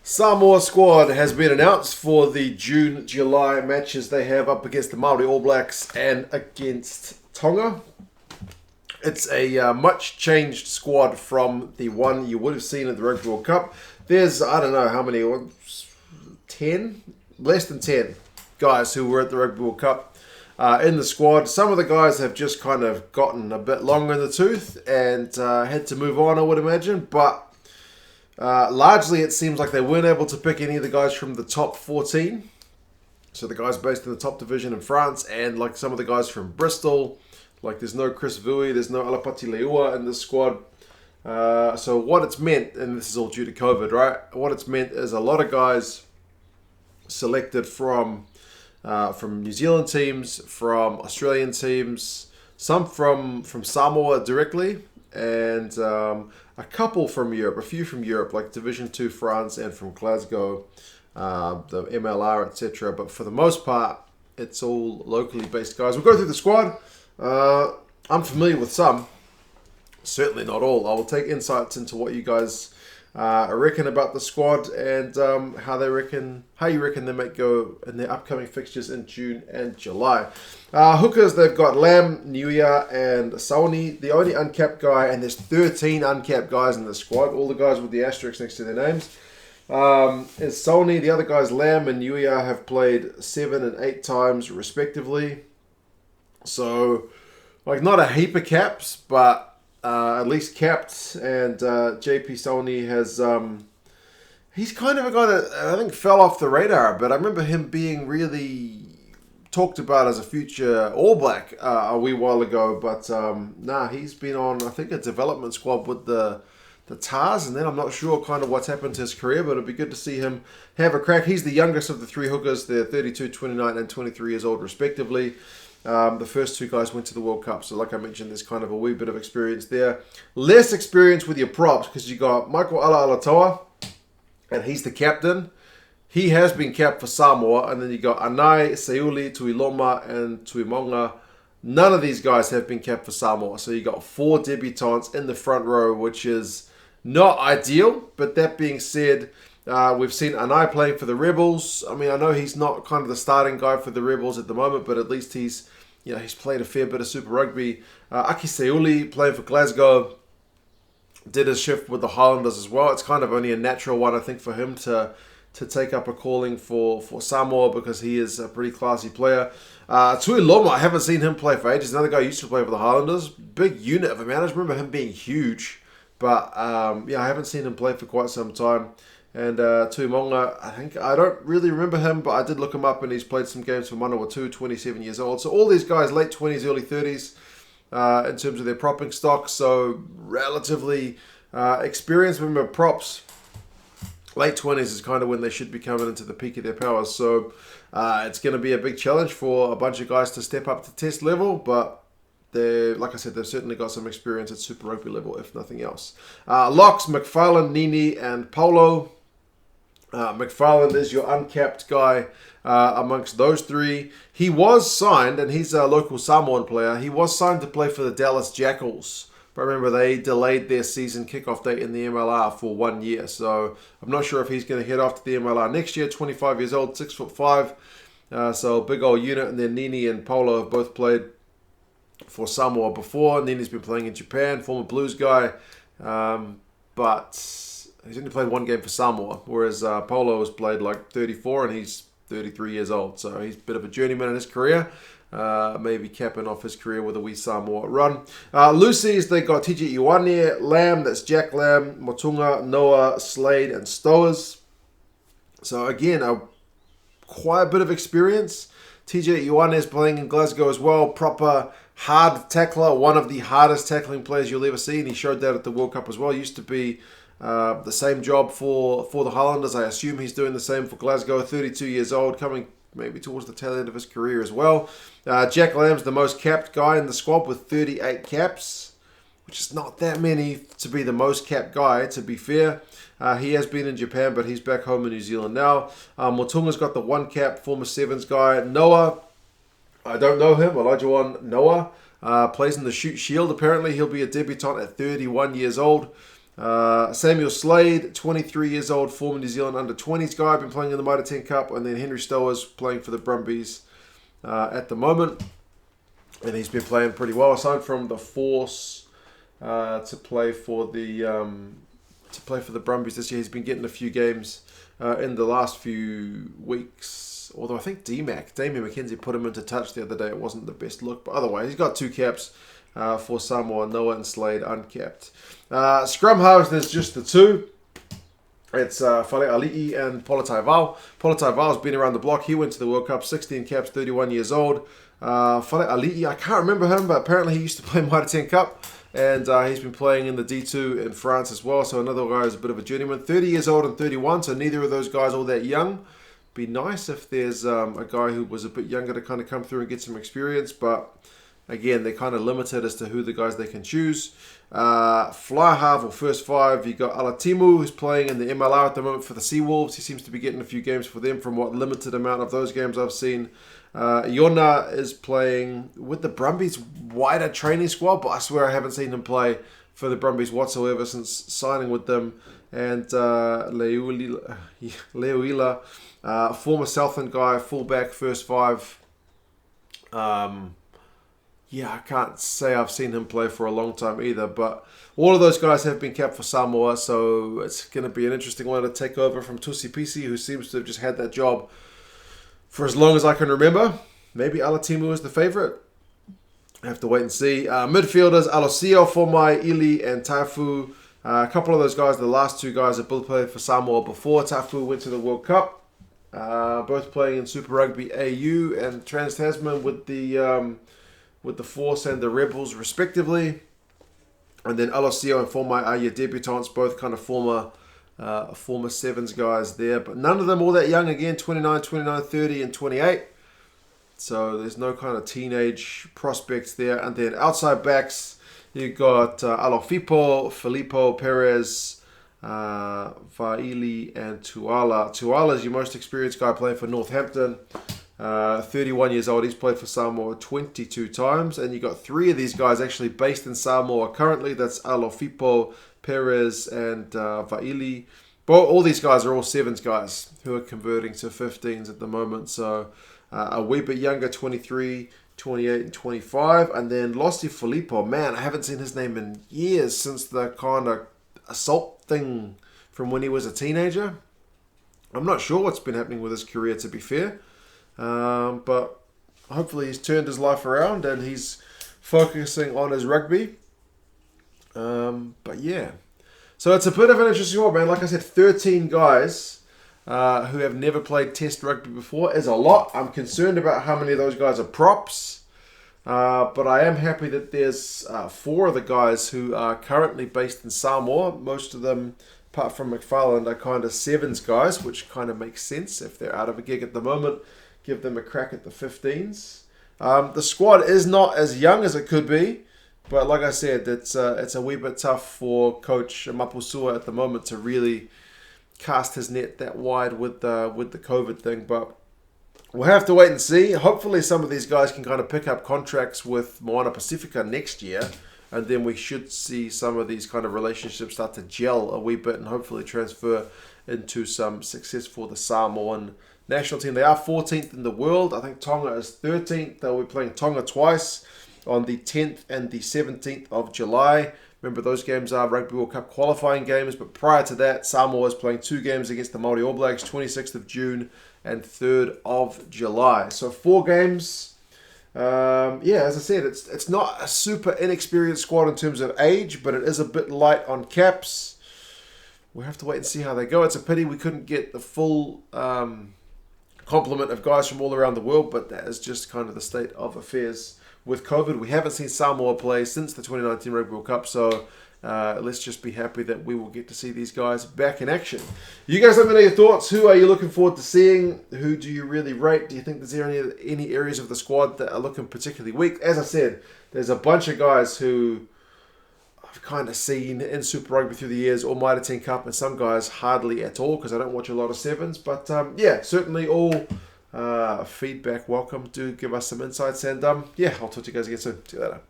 Samoa squad has been announced for the June-July matches they have up against the Maori All Blacks and against Tonga. It's a much changed squad from the one you would have seen at the Rugby World Cup. There's, I don't know how many, 10? Less than 10 guys who were at the Rugby World Cup in the squad. Some of the guys have just kind of gotten a bit longer in the tooth and had to move on, I would imagine. But largely it seems like they weren't able to pick any of the guys from the top 14. So the guys based in the top division in France and like some of the guys from Bristol. Like there's no Chris Vui, there's no Alapati Leua in this squad. So what it's meant, and this is all due to COVID, right? What it's meant is a lot of guys selected from New Zealand teams, from Australian teams, some from Samoa directly, and a couple from Europe, a few from Europe, like Division 2 France and from Glasgow, the MLR, etc. But for the most part, it's all locally based guys. We'll go through the squad. I'm familiar with some, certainly not all. I will take insights into what you guys reckon about the squad and how you reckon they might go in their upcoming fixtures in June and July. Hookers, they've got Lam, Nuia, and Saoni. The only uncapped guy, and there's 13 uncapped guys in the squad, all the guys with the asterisks next to their names, is Saoni. The other guys, Lam and Nuia, have played 7 and 8 times respectively. So, like, not a heap of caps, but at least capped. And JP Saoni has, he's kind of a guy that I think fell off the radar, but I remember him being really talked about as a future All Black a wee while ago. But he's been on, I think, a development squad with the Tars, and then I'm not sure kind of what's happened to his career, but it'd be good to see him have a crack. He's the youngest of the 3 hookers. They're 32, 29, and 23 years old, respectively. The first 2 guys went to the World Cup, so like I mentioned, there's kind of a wee bit of experience there. Less experience with your props, because you got Michael Alaalatoa, and he's the captain. He has been capped for Samoa, and then you got Anai, Seuli, Tuiloma, and Tuimonga. None of these guys have been capped for Samoa, so you got 4 debutants in the front row, which is not ideal. But that being said, we've seen Anai playing for the Rebels. I mean, I know he's not kind of the starting guy for the Rebels at the moment, but at least he's played a fair bit of Super Rugby. Aki Seuli playing for Glasgow did his shift with the Highlanders as well. It's kind of only a natural one, I think, for him to take up a calling for Samoa because he is a pretty classy player. Tui Loma, I haven't seen him play for ages. Another guy who used to play for the Highlanders. Big unit of a man. I just remember him being huge. But I haven't seen him play for quite some time. And Tuimonga, I don't really remember him, but I did look him up and he's played some games for Manawatu, 27 years old. So all these guys, late 20s, early 30s in terms of their propping stock. So relatively experienced. Remember, props, late 20s is kind of when they should be coming into the peak of their powers. So it's going to be a big challenge for a bunch of guys to step up to test level, but like I said, they've certainly got some experience at Super Rugby level, if nothing else. Locks, McFarlane, Nini, and Paulo. McFarlane is your uncapped guy amongst those 3. He was signed, and he's a local Samoan player. He was signed to play for the Dallas Jackals. But remember, they delayed their season kickoff date in the MLR for 1 year. So I'm not sure if he's going to head off to the MLR next year. 25 years old, 6'5". So big old unit. And then Nini and Paulo have both played for Samoa before. Nini's been playing in Japan, former Blues guy. But he's only played 1 game for Samoa, whereas Paulo has played like 34 and he's 33 years old. So he's a bit of a journeyman in his career. Maybe capping off his career with a wee Samoa run. Lucy's, they got TJ Ioane, Lam, that's Jack Lam, Motunga, Noah, Slade, and Stowers. So again, quite a bit of experience. TJ Ioane is playing in Glasgow as well. Proper hard tackler, one of the hardest tackling players you'll ever see, and he showed that at the World Cup as well. Used to be the same job for the Highlanders. I assume he's doing the same for Glasgow. 32 years old, coming maybe towards the tail end of his career as well. Jack Lamb's the most capped guy in the squad with 38 caps, which is not that many to be the most capped guy, to be fair. He has been in Japan, but he's back home in New Zealand now. Motunga's got the 1 cap, former Sevens guy. Noah, I don't know him. Olajuwon Noah plays in the Shoot Shield. Apparently, he'll be a debutant at 31 years old. Samuel Slade, 23 years old, former New Zealand under-20s guy, been playing in the Mitre 10 Cup, and then Henry Stowers playing for the Brumbies at the moment, and he's been playing pretty well. Aside from the force to play for the Brumbies this year, he's been getting a few games in the last few weeks. Although I think Damien McKenzie put him into touch the other day. It wasn't the best look, but otherwise he's got 2 caps for Samoa, Noah and Slade uncapped. Scrum-half, there's just the 2. It's Whare Ali'i and Politai Vau. Politai Vau's been around the block. He went to the World Cup, 16 caps, 31 years old. Whare Ali'i, I can't remember him, but apparently he used to play Mitre 10 Cup. And he's been playing in the D2 in France as well. So another guy is a bit of a journeyman. 30 years old and 31, so neither of those guys all that young. Be nice if there's a guy who was a bit younger to kind of come through and get some experience. But again, they're kind of limited as to who the guys they can choose. Fly half or first 5, you got Alatimu, who's playing in the MLR at the moment for the Seawolves. He seems to be getting a few games for them from what limited amount of those games I've seen. Iona is playing with the Brumbies wider training squad, but I swear I haven't seen him play for the Brumbies whatsoever since signing with them. And Leoila, former Southland guy, fullback, first 5. Yeah, I can't say I've seen him play for a long time either, but all of those guys have been capped for Samoa, so it's going to be an interesting one to take over from Tusi Pisi, who seems to have just had that job for as long as I can remember. Maybe Alatimu is the favourite. I have to wait and see. Midfielders, Alosio, Formai, Ili, and Tafu. A couple of those guys, the last 2 guys, have both played for Samoa before. Tafu went to the World Cup. Both playing in Super Rugby AU and Trans-Tasman with the Force and the Rebels, respectively. And then Alosio and Formai are your debutants, both kind of former Sevens guys there. But none of them all that young, again, 29, 30, and 28. So there's no kind of teenage prospects there. And then outside backs, you got Alofipo, Filippo, Perez, Vaili, and Tuala. Tuala is your most experienced guy playing for Northampton. 31 years old. He's played for Samoa 22 times. And you got 3 of these guys actually based in Samoa currently. That's Alofipo, Perez, and Vaili. All these guys are all 7s guys who are converting to 15s at the moment. So a wee bit younger, 23, 28, and 25. And then Lossi Filippo. Man, I haven't seen his name in years since the kind of assault thing from when he was a teenager. I'm not sure what's been happening with his career, to be fair. But hopefully he's turned his life around and he's focusing on his rugby. But yeah. So it's a bit of an interesting one, man. Like I said, 13 guys who have never played Test rugby before is a lot. I'm concerned about how many of those guys are props. But I am happy that there's 4 of the guys who are currently based in Samoa. Most of them, apart from McFarland, are kind of 7s guys, which kind of makes sense if they're out of a gig at the moment. Give them a crack at the 15s. The squad is not as young as it could be, but like I said, it's a wee bit tough for Coach Mapusua at the moment to really cast his net that wide with the COVID thing. But we'll have to wait and see. Hopefully some of these guys can kind of pick up contracts with Moana Pacifica next year, and then we should see some of these kind of relationships start to gel a wee bit and hopefully transfer into some success for the Samoan national team. They are 14th in the world. I think Tonga is 13th. They'll be playing Tonga twice on the 10th and the 17th of July. Remember, those games are Rugby World Cup qualifying games, but prior to that, Samoa is playing 2 games against the Maori All Blacks, 26th of June and 3rd of July. So 4 games. Yeah, as I said, it's not a super inexperienced squad in terms of age, but it is a bit light on caps. We'll have to wait and see how they go. It's a pity we couldn't get the full complement of guys from all around the world, but that is just kind of the state of affairs with COVID. We haven't seen Samoa play since the 2019 Rugby World Cup, so let's just be happy that we will get to see these guys back in action. You guys let me know your thoughts. Who are you looking forward to seeing? Who do you really rate? Do you think there's any areas of the squad that are looking particularly weak? As I said, there's a bunch of guys who I've kind of seen in Super Rugby through the years, or Mitre 10 Cup, and some guys hardly at all because I don't watch a lot of 7s. But yeah, certainly all feedback welcome. Do give us some insights, and yeah, I'll talk to you guys again soon. See you later.